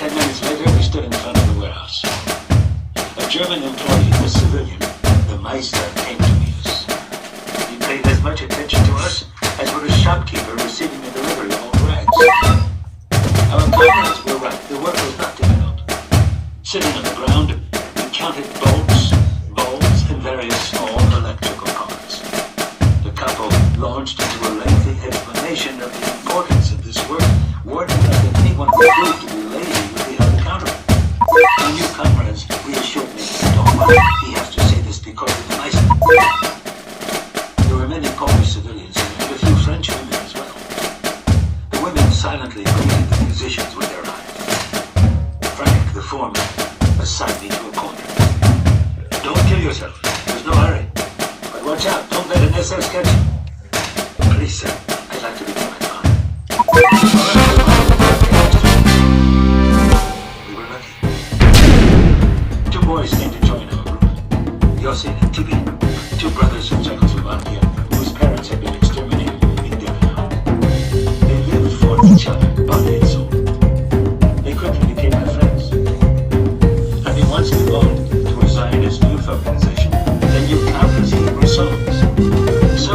10 minutes later, we stood in front of the warehouse. German employee was civilian. The Meister came to meet us. He paid as much attention to us as would a shopkeeper receiving a delivery of old rags. Our comrades were right. The work was not difficult. Sitting on the ground, we counted bolts, bulbs, and various small electrical parts. The couple launched into a lengthy explanation of the importance of this work, warning that if anyone would prove to be lazy would be held accountable. My new comrades reassured me, don't worry, he has to say this because of the Meister. There were many Polish civilians and a few French women as well. The women silently greeted the musicians with their eyes. Frank, the foreman, assigned me to a corner. Don't kill yourself. There's no hurry. But watch out. Don't let an SS catch you. Please, sir. I'd like to be my father. We were lucky. Two boys came to join our group. Yossi and Tibi, two brothers from Czechoslovakia whose parents had been exterminated in Dachau. They lived for each other, body and soul. They quickly became my friends. Having once belonged to a Zionist youth organization, they knew countless Hebrew songs. So,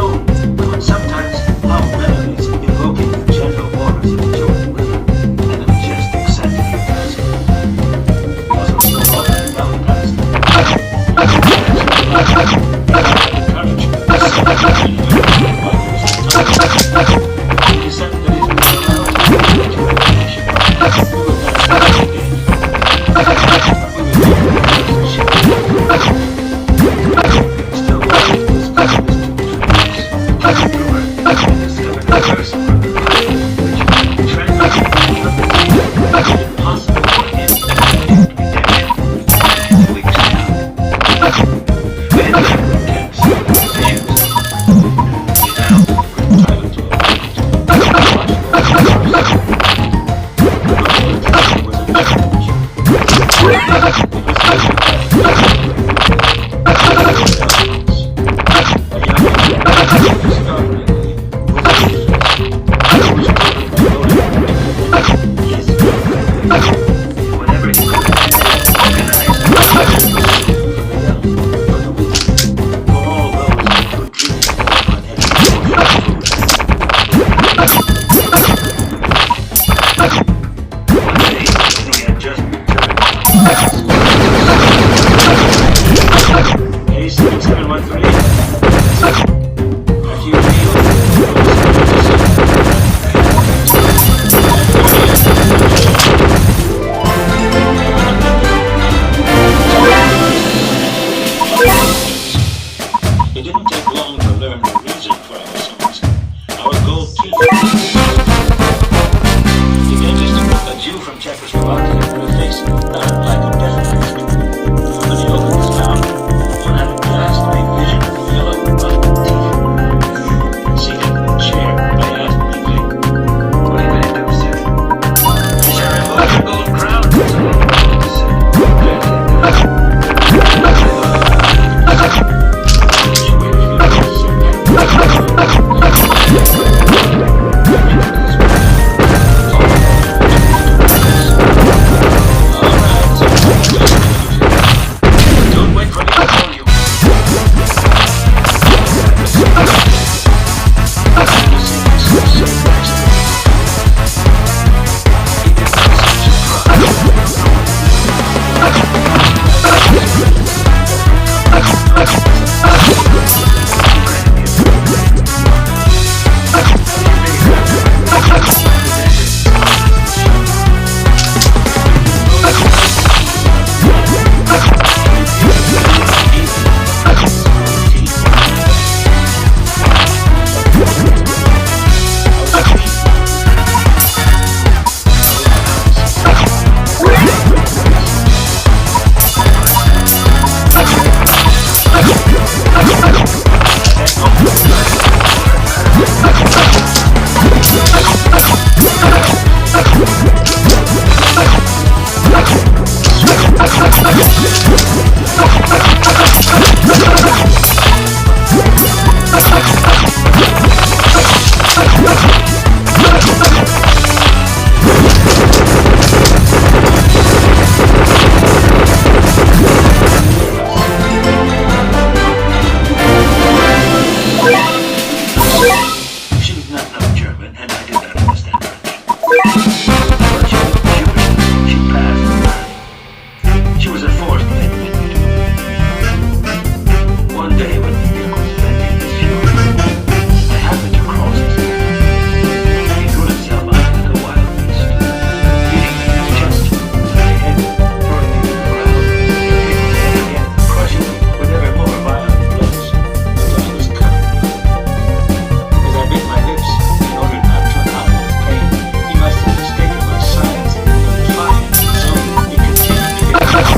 we would sometimes hum melodies evoking the gentle waters of the Jordan River and the majestic sanding of Gaza. We also spoke often about Palestine. Encouraged a forced payment. One day when the Nick was venting his fury, I happened to cross his path. He threw himself out like a wild beast, beating me in his chest on my head, throwing me to the ground, and hitting me again, crushing me with ever more violent blows until I was covered. As I bit my lips in order not to howl with pain, he must have mistaken my silence for defiance, so he continued to hit me.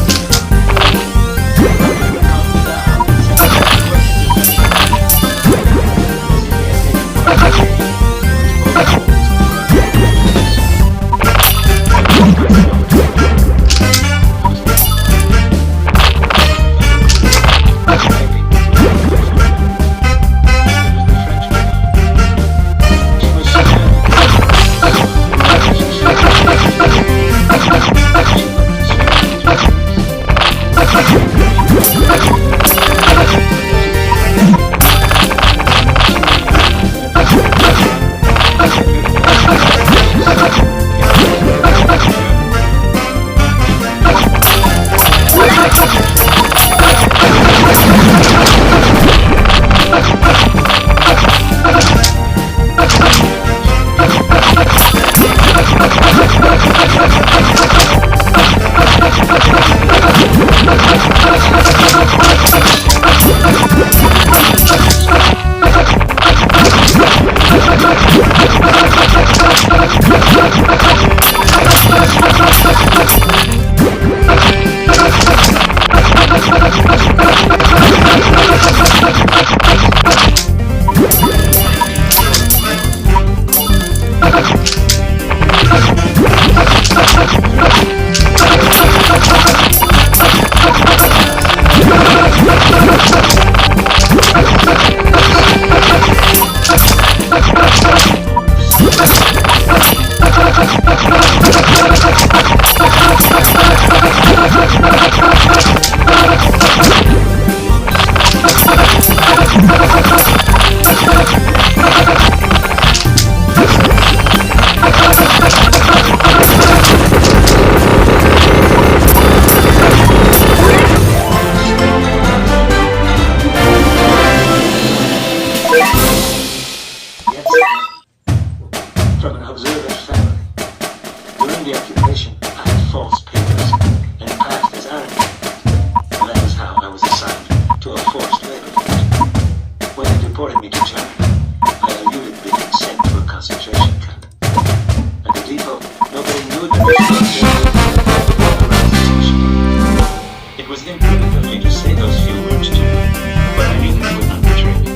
From an observant family. During the occupation, I had false papers and passed as Arab. And that is how I was assigned to a forced labor camp. When they deported me to Germany, I eluded being sent to a concentration camp. At the depot, nobody knew that this was authorized detention. It was imprudent of me to say those few words to you, but I knew that they would not betray me.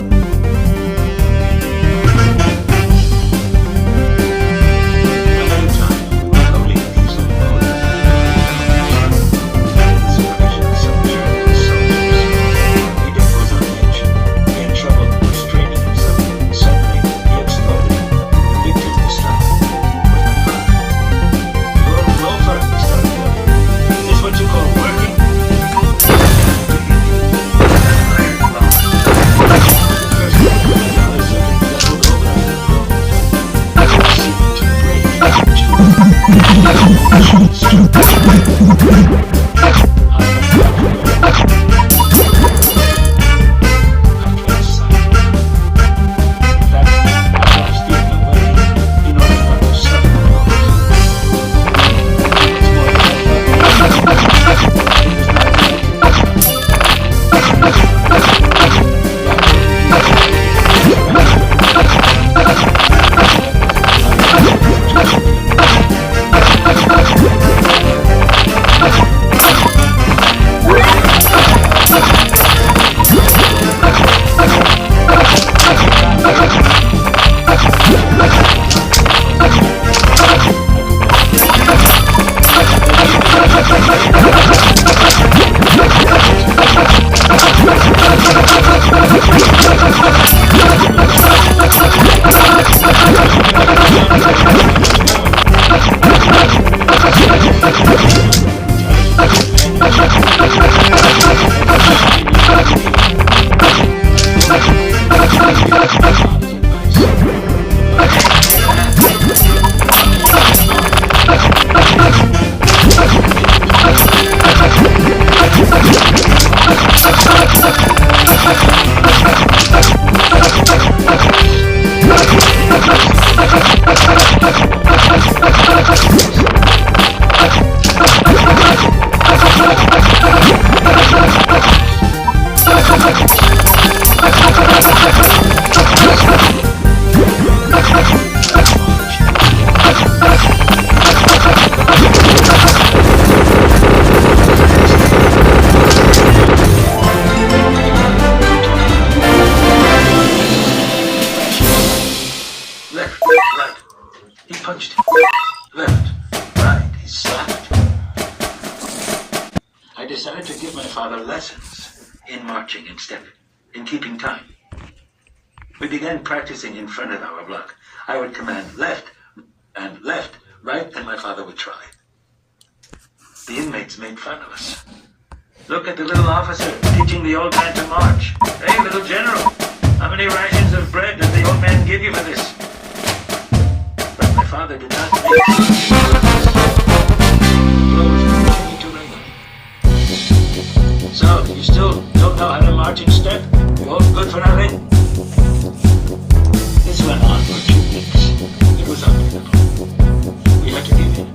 What you call working? decided to give my father lessons in marching in step, in keeping time. We began practicing in front of our block. I would command left and left, right, and my father would try. The inmates made fun of us. Look at the little officer teaching the old man to march. Hey, little general, how many rations of bread does the old man give you for this? But my father did not make So, you still don't know how to march in step? You all good for nothing? This went on for 2 weeks. It was unbearable. We had to give in.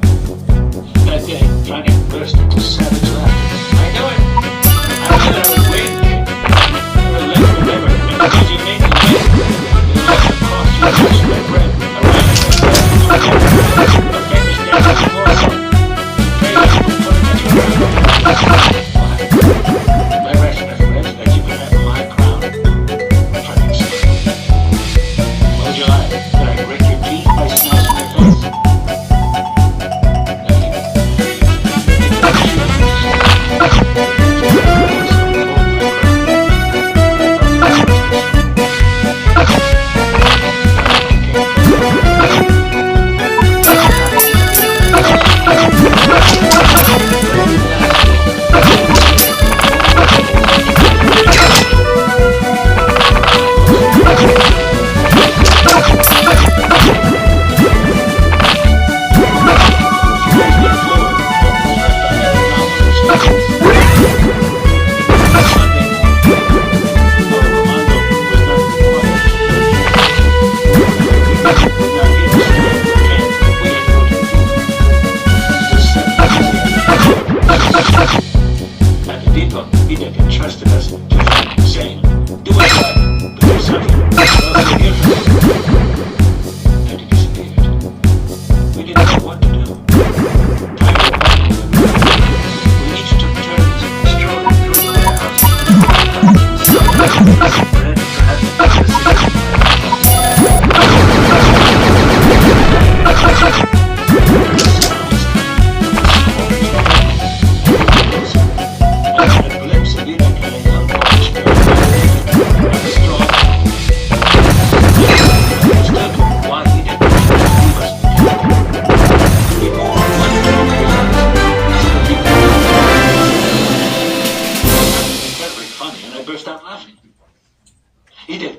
That day, Frank burst into savage laughter. I knew it! I knew that I would win. Never left than ever. And because you made me win, it must have cost you much red bread. A rabbit and bread. A famous dance in Warsaw. Pay us for putting us around. My ration of bread that you could have my crown. Frank said. What would you like? Did I break your teeth by smashing your face?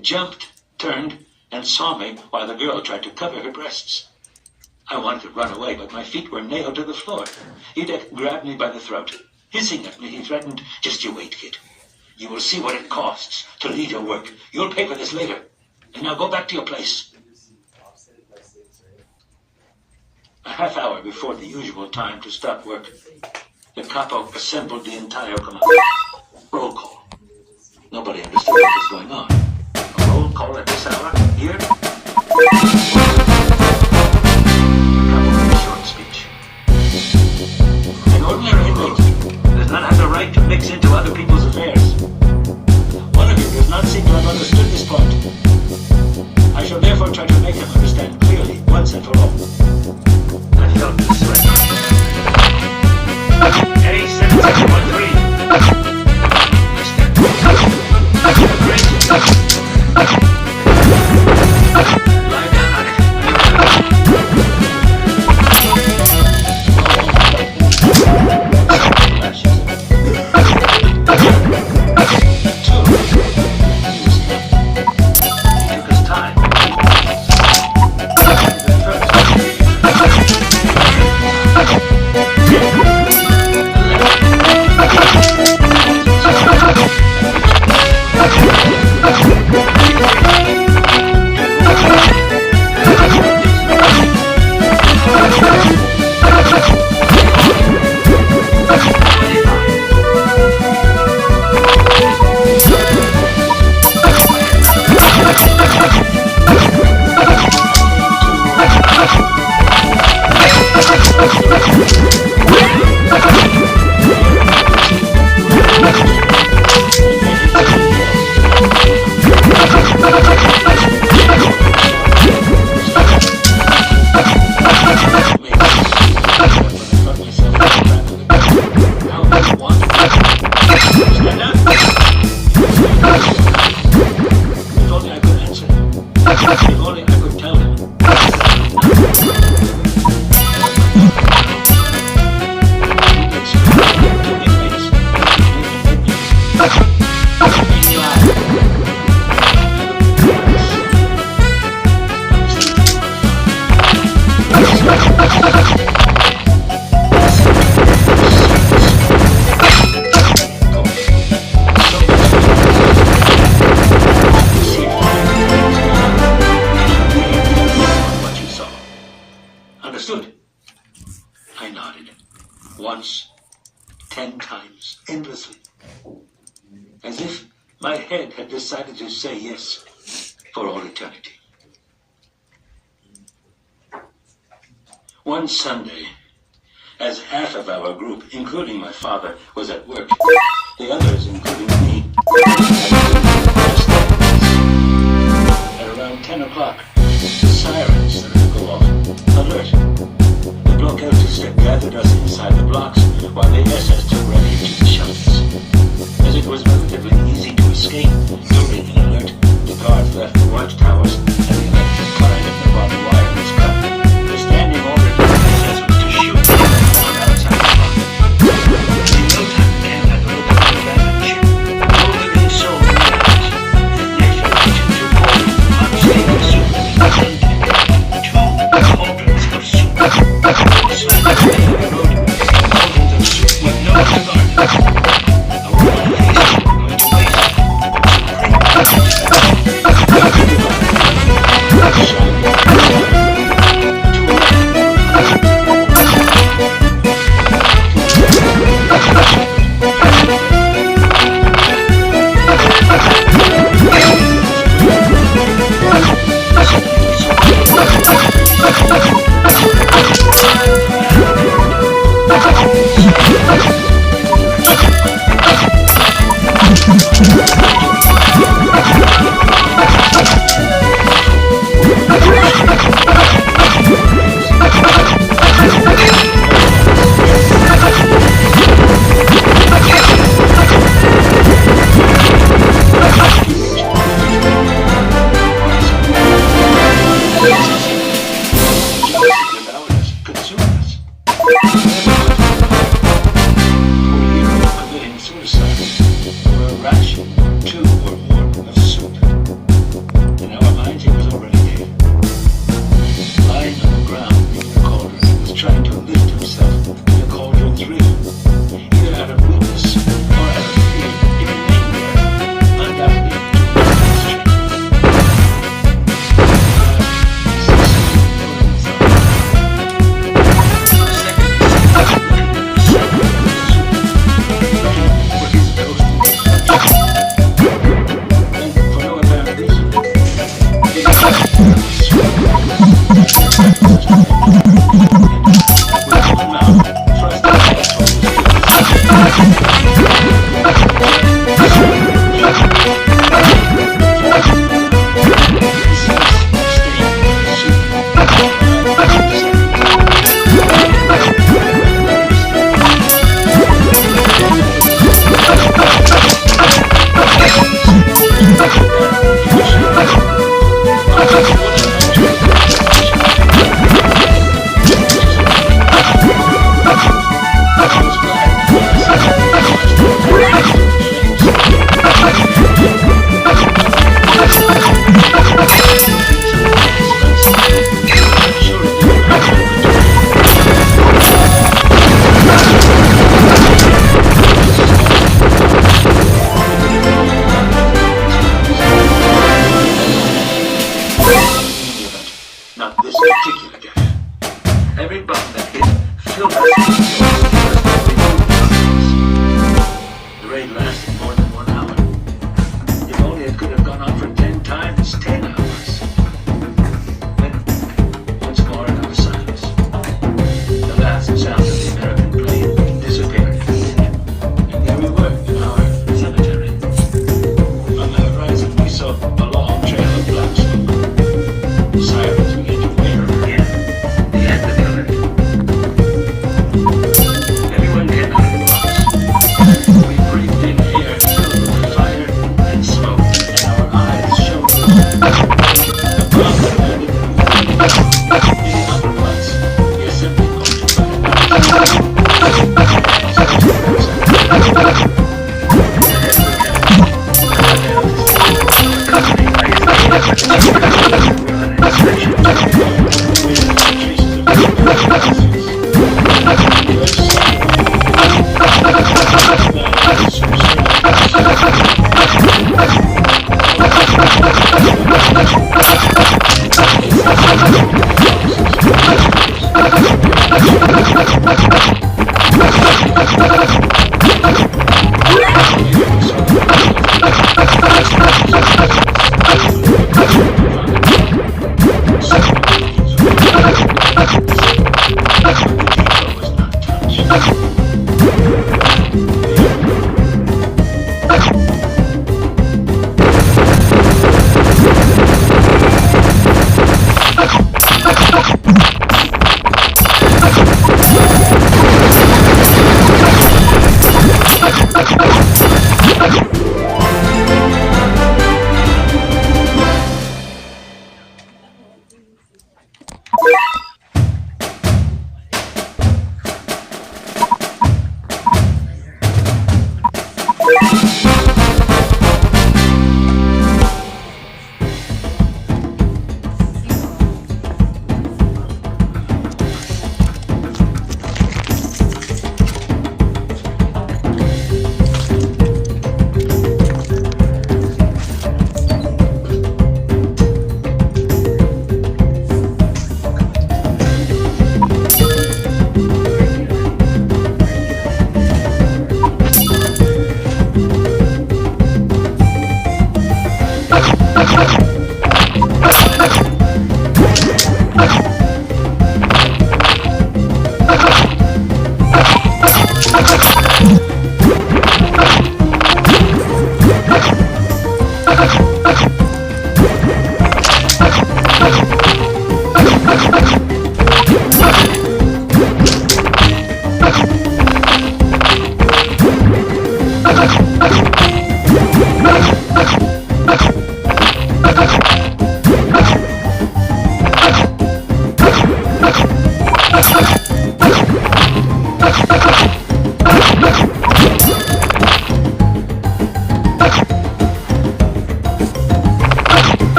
Jumped, turned, and saw me while the girl tried to cover her breasts. I wanted to run away, but my feet were nailed to the floor. Edith grabbed me by the throat. Hissing at me, he threatened, "Just you wait, kid. You will see what it costs to leave your work. You'll pay for this later. And now go back to your place." A half hour before the usual time to stop work, the capo assembled the entire command. Roll call. Nobody understood what was going on. Roll call at this hour, here. The capo made a short speech. An ordinary inmate does not have the right to mix into other people's affairs. One of you does not seem to have understood this point. I shall therefore try to make him understand clearly, once and for all. I felt the sweat. A7713. Lie down on it. hours, endlessly. As if my head had decided to say yes for all eternity. One Sunday, as half of our group, including my father, was at work, the others, including me, at around 10 o'clock, the sirens started to go off. Alert! The block outers gathered us inside the blocks while the SS took refuge in the shelters. As it was relatively easy to escape during an alert, the guards left the watchtowers and the electric line of the barbed wire was cut. The standing order to the SS was to shoot everyone outside the block. In no time, the camp had the look of an advantage. No living soul remained. Next to the kitchen, two cauldrons of hot steaming soup had been presented. 2 cauldrons of soup. Slightly playing the road, cauldrons of soup with no regard.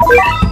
You